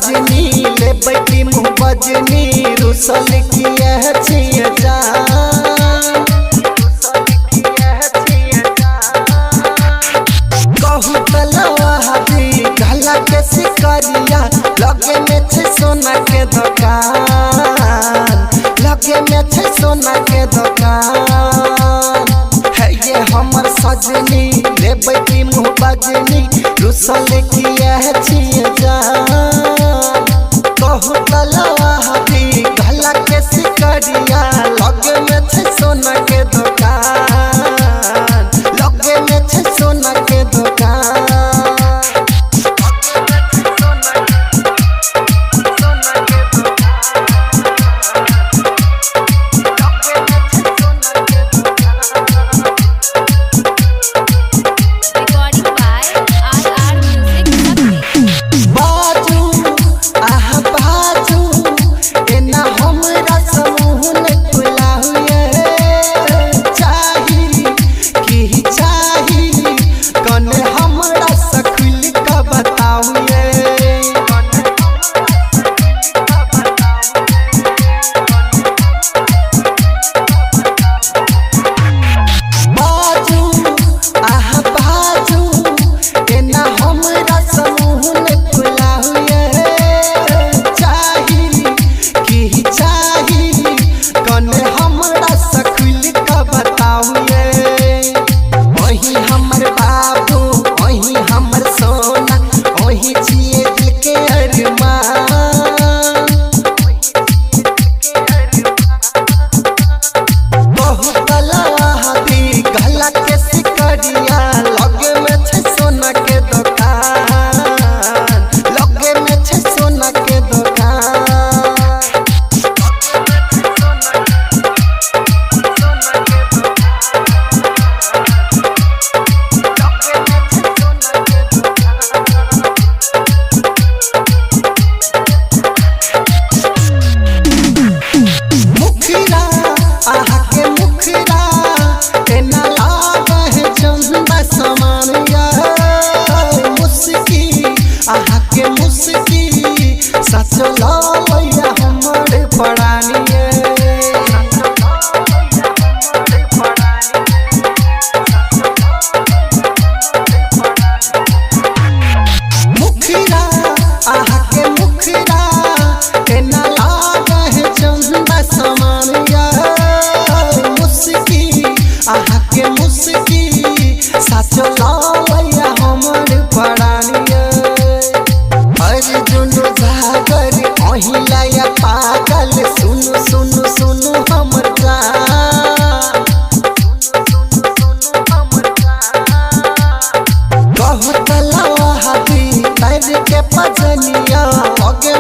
सजनी ले बैठी मुँह बजनी रुसल किया छिए जान कहू तलवा दी गला के शिकारिया लगे में छे सोना के दुकान लगे में छे सोना के दुकान है ये हमर सजनी ले बैठी मुँह बजनी रुसल किया छिए जान कहू तलवा दी गला के शिकारिया लगे में छे सोना के दुकान लगे में छे सोना के दुकान पागल सुनु सुनु सुनु हमर जान कहू तलवा दी पैर के पजनिया लगे